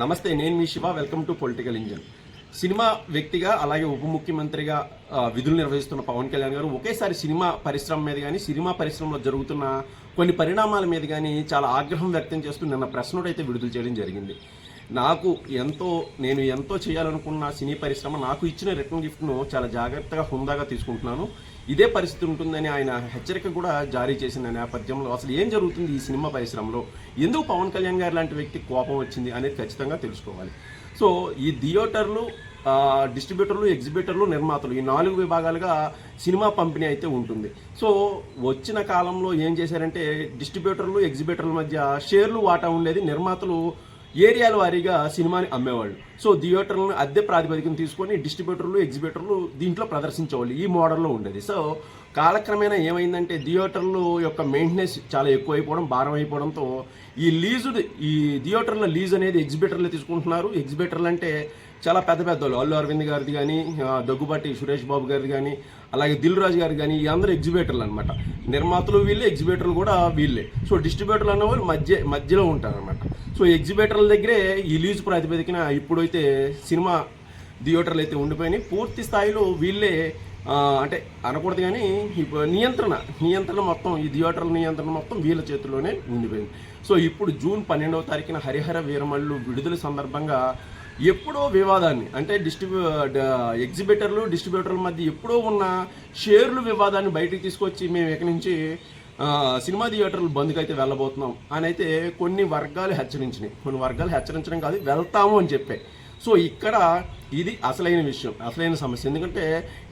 నమస్తే, నేను మీ Shiva. Welcome to political engine. Cinema వ్యక్తిగా అలాగే ఉప ముఖ్యమంత్రిగా విధులు నిర్వహిస్తున్న పవన్ కళ్యాణ్ గారు ఒకేసారి సినిమా పరిశ్రమ మీద కానీ సినిమా పరిశ్రమలో జరుగుతున్న కొన్ని పరిణామాల మీద కానీ చాలా ఆగ్రహం వ్యక్తం చేస్తూ నిన్న ప్రెస్ నోట్ అయితే విడుదల చేయడం జరిగింది. నేను ఎంతో చేయాలనుకున్న సినీ పరిశ్రమ నాకు ఇచ్చిన రిటర్న్ గిఫ్ట్ను చాలా జాగ్రత్తగా హుందాగా తీసుకుంటున్నాను. ఇదే పరిస్థితి ఉంటుందని ఆయన హెచ్చరిక కూడా జారీ చేసిన నేపథ్యంలో అసలు ఏం జరుగుతుంది ఈ సినిమా పరిశ్రమలో, ఎందుకు పవన్ కళ్యాణ్ గారు లాంటి వ్యక్తి కోపం వచ్చింది అనేది ఖచ్చితంగా తెలుసుకోవాలి. సో ఈ థియేటర్లు, డిస్ట్రిబ్యూటర్లు, ఎగ్జిబిటర్లు, నిర్మాతలు, ఈ 4 విభాగాలుగా సినిమా పంపిణీ అయితే ఉంటుంది. సో వచ్చిన కాలంలో ఏం చేశారంటే డిస్ట్రిబ్యూటర్లు, ఎగ్జిబిటర్ల మధ్య షేర్లు వాటా ఉండేది. నిర్మాతలు ఏరియాల వారీగా సినిమాని అమ్మేవాళ్ళు. సో థియేటర్లను అద్దె ప్రాతిపదికన తీసుకొని డిస్ట్రిబ్యూటర్లు, ఎగ్జిబిటర్లు దీంట్లో ప్రదర్శించేవాళ్ళు. ఈ మోడల్లో ఉండేది. సో కాలక్రమేణా ఏమైందంటే థియేటర్లు యొక్క మెయింటెనెన్స్ చాలా ఎక్కువైపోవడం, భారం అయిపోవడంతో ఈ థియేటర్ల లీజ్ అనేది ఎగ్జిబిటర్లు తీసుకుంటున్నారు. ఎగ్జిబిటర్లు అంటే చాలా పెద్ద వాళ్ళు, అల్లు అరవింద్ గారిది కానీ, దగ్గుబాటి సురేష్ బాబు గారిది కానీ, అలాగే దిల్ రాజు గారు కానీ, ఈ అందరూ ఎగ్జిబిటర్లు అనమాట. నిర్మాతలు వీళ్ళే, ఎగ్జిబిటర్లు కూడా వీళ్ళే. సో డిస్ట్రిబ్యూటర్లు అన్న వాళ్ళు మధ్యలో ఉంటారనమాట. సో ఎగ్జిబిటర్ల దగ్గరే ఈ లీజు ప్రాతిపదికన ఇప్పుడైతే సినిమా థియేటర్లు అయితే ఉండిపోయినాయి. పూర్తి స్థాయిలో వీళ్ళే అంటే అనకూడదు కానీ నియంత్రణ మొత్తం, ఈ థియేటర్ల నియంత్రణ మొత్తం వీళ్ళ చేతుల్లోనే ఉండిపోయింది. సో ఇప్పుడు జూన్ 12వ తారీఖున హరిహర వీరమల్లు విడుదల సందర్భంగా ఎప్పుడో వివాదాన్ని, అంటే ఎగ్జిబిటర్లు, డిస్ట్రిబ్యూటర్ల మధ్య ఎప్పుడో ఉన్న షేర్లు వివాదాన్ని బయటికి తీసుకొచ్చి మేము ఇక్కడి నుంచి సినిమా థియేటర్లు బంద్కి అయితే వెళ్ళబోతున్నాం అని అయితే కొన్ని వర్గాలు హెచ్చరించడం కాదు, వెళ్తాము అని చెప్పాయి. సో ఇక్కడ ఇది అసలైన విషయం, అసలైన సమస్య. ఎందుకంటే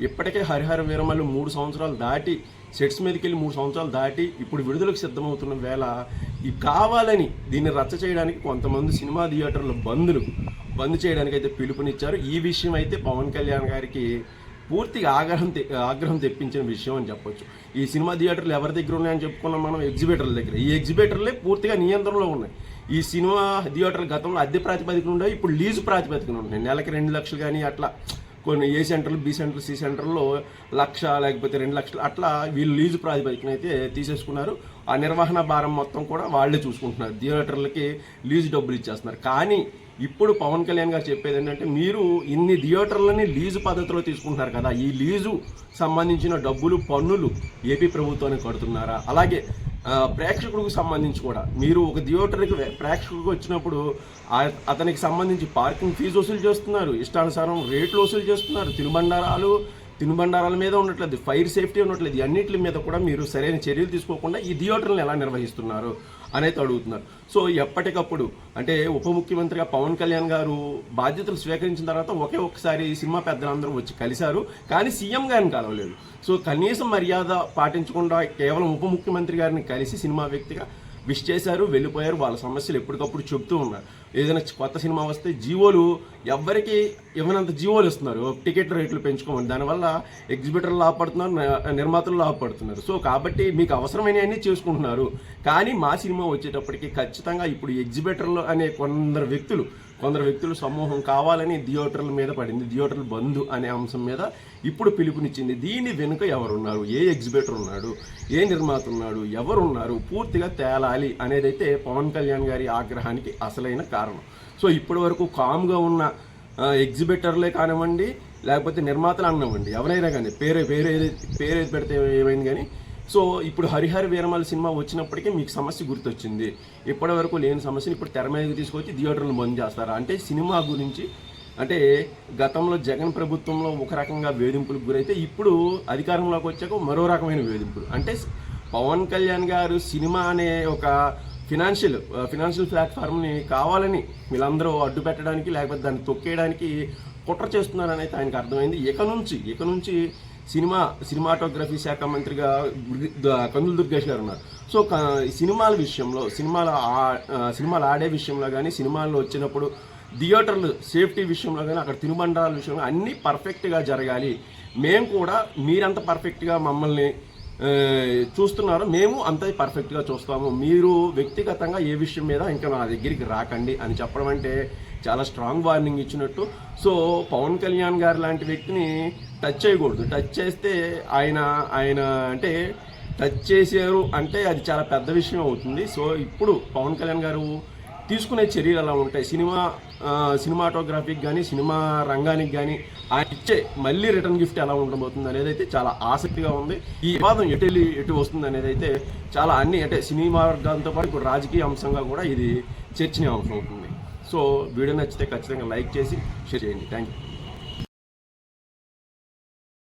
ఇప్పటికే హరిహర వీరమల్లు 3 సంవత్సరాలు దాటి, సెట్స్ మీదకి వెళ్ళి 3 సంవత్సరాలు దాటి ఇప్పుడు విడుదలకు సిద్ధమవుతున్న వేళ కావాలని దీన్ని రచ్చ చేయడానికి కొంతమంది సినిమా థియేటర్లు బంద్ చేయడానికి అయితే పిలుపునిచ్చారు. ఈ విషయం అయితే పవన్ కళ్యాణ్ గారికి పూర్తిగా ఆగ్రహం తెప్పించిన విషయం అని చెప్పొచ్చు. ఈ సినిమా థియేటర్లు ఎవరి దగ్గర ఉన్నాయని చెప్పుకున్నాం మనం, ఎగ్జిబిటర్ల దగ్గర. ఈ ఎగ్జిబిటర్లే పూర్తిగా నియంత్రణలో ఉన్నాయి. ఈ సినిమా థియేటర్లు గతంలో అద్దె ప్రాతిపదికన ఉండేవి, ఇప్పుడు లీజు ప్రాతిపదికన ఉన్నాయి. నెలకి 2 లక్షలు కానీ అట్లా, కొన్ని ఏ సెంటర్లు, బి సెంటర్లు, సి సెంటర్లో 1 లక్ష లేకపోతే 2 లక్షలు అట్లా వీళ్ళు లీజు ప్రాతిపదికన అయితే తీసేసుకున్నారు. ఆ నిర్వహణ భారం మొత్తం కూడా వాళ్ళే చూసుకుంటున్నారు. థియేటర్లకి లీజు డబ్బులు ఇచ్చేస్తున్నారు. కానీ ఇప్పుడు పవన్ కళ్యాణ్ గారు చెప్పేది ఏంటంటే, మీరు ఇన్ని థియేటర్లని లీజు పద్ధతిలో తీసుకుంటున్నారు కదా, ఈ లీజు సంబంధించిన డబ్బులు, పన్నులు ఏపీ ప్రభుత్వానికి కడుతున్నారా? అలాగే ప్రేక్షకుడికి సంబంధించి కూడా మీరు ఒక థియేటర్కి ప్రేక్షకుడికి వచ్చినప్పుడు అతనికి సంబంధించి పార్కింగ్ ఫీజు వసూలు చేస్తున్నారు, ఇష్టానుసారం రేట్లు వసూలు చేస్తున్నారు, తినుబండారాల మీద ఉండట్లేదు, ఫైర్ సేఫ్టీ ఉండట్లేదు. అన్నింటి మీద కూడా మీరు సరైన చర్యలు తీసుకోకుండా ఈ థియేటర్లను ఎలా నిర్వహిస్తున్నారు అనేది అడుగుతున్నారు. సో ఎప్పటికప్పుడు అంటే ఉప ముఖ్యమంత్రిగా పవన్ కళ్యాణ్ గారు బాధ్యతలు స్వీకరించిన తర్వాత ఒక్కసారి సినిమా పెద్దలందరూ వచ్చి కలిశారు, కానీ సీఎం గారిని కలవలేదు. సో కనీసం మర్యాద పాటించకుండా కేవలం ఉప ముఖ్యమంత్రి గారిని కలిసి సినిమా వ్యక్తిగా విష్ చేశారు, వెళ్ళిపోయారు. వాళ్ళ సమస్యలు ఎప్పటికప్పుడు చెప్తూ ఉన్నారు. ఏదైనా కొత్త సినిమా వస్తే జీవోలు ఎవ్వరికి ఇవ్వనంత జీవోలు ఇస్తున్నారు, టికెట్ రేట్లు పెంచుకోమని. దానివల్ల ఎగ్జిబిటర్లు లాభపడుతున్నారు, నిర్మాతలు లాభపడుతున్నారు. సో కాబట్టి మీకు అవసరమైనవన్నీ చేసుకుంటున్నారు. కానీ మా సినిమా వచ్చేటప్పటికి ఖచ్చితంగా ఇప్పుడు ఎగ్జిబిటర్లు అనే కొందరు వ్యక్తులు సమూహం కావాలని థియేటర్ల మీద పడింది. థియేటర్లు బంద్ అనే అంశం మీద ఇప్పుడు పిలుపునిచ్చింది. దీని వెనుక ఎవరున్నారు, ఏ ఎగ్జిబిటర్ ఉన్నాడు, ఏ నిర్మాత ఉన్నాడు, ఎవరున్నారు, పూర్తిగా తేలాలి అనేదైతే పవన్ కళ్యాణ్ గారి ఆగ్రహానికి అసలైన కారణం. సో ఇప్పటి వరకు కామ్గా ఉన్న ఎగ్జిబిటర్లే కానివ్వండి, లేకపోతే నిర్మాతలు అనివ్వండి, ఎవరైనా కానీ పేరు పెడితే ఏమైంది కానీ. సో ఇప్పుడు హరిహర వీరమల్లు సినిమా వచ్చినప్పటికీ మీకు సమస్య గుర్తొచ్చింది. ఇప్పటి వరకు లేని సమస్యను ఇప్పుడు తెర మీదకి తీసుకొచ్చి థియేటర్లు బంద్ చేస్తారా అంటే, సినిమా గురించి అంటే గతంలో జగన్ ప్రభుత్వంలో ఒక రకంగా వేధింపులకు గురైతే ఇప్పుడు అధికారంలోకి వచ్చాక మరో రకమైన వేధింపులు. అంటే పవన్ కళ్యాణ్ గారు సినిమా అనే ఒక ఫినాన్షియల్ ప్లాట్ఫామ్ని కావాలని వీళ్ళందరూ అడ్డు పెట్టడానికి, లేకపోతే దాన్ని తొక్కేయడానికి కుట్ర చేస్తున్నారని అయితే ఆయనకు అర్థమైంది. ఇక నుంచి సినిమాటోగ్రఫీ శాఖ మంత్రిగా కందుల దుర్గేష్ గారు ఉన్నారు. సో సినిమాల విషయంలో, సినిమాలు ఆడే విషయంలో కానీ, సినిమాల్లో వచ్చినప్పుడు థియేటర్లు సేఫ్టీ విషయంలో కానీ, అక్కడ తినుబండారాల విషయంలో అన్నీ పర్ఫెక్ట్గా జరగాలి. మేము కూడా మీరంత పర్ఫెక్ట్గా మమ్మల్ని చూస్తున్నారు, మేము అంత పర్ఫెక్ట్గా చూస్తాము. మీరు వ్యక్తిగతంగా ఏ విషయం మీద ఇంకా నా దగ్గరికి రాకండి అని చెప్పడం అంటే చాలా స్ట్రాంగ్ వార్నింగ్ ఇచ్చినట్టు. సో పవన్ కళ్యాణ్ గారు లాంటి వ్యక్తిని టచ్ చేయకూడదు. టచ్ చేస్తే ఆయన అంటే టచ్ చేశారు అంటే అది చాలా పెద్ద విషయం అవుతుంది. సో ఇప్పుడు పవన్ కళ్యాణ్ గారు తీసుకునే చర్యలు ఎలా ఉంటాయి, సినిమాటోగ్రఫీకి కానీ సినిమా రంగానికి కానీ ఆయన ఇచ్చే మళ్ళీ రిటర్న్ గిఫ్ట్ ఎలా ఉండబోతుంది అనేది అయితే చాలా ఆసక్తిగా ఉంది. ఈ వివాదం ఎటు వస్తుంది అనేది అయితే చాలా అంటే సినిమా వర్గాలతో పాటు ఇప్పుడు రాజకీయ అంశంగా కూడా ఇది చర్చనీయాంశం అవుతుంది. సో వీడియో నచ్చితే ఖచ్చితంగా లైక్ చేసి షేర్ చేయండి. Thank you.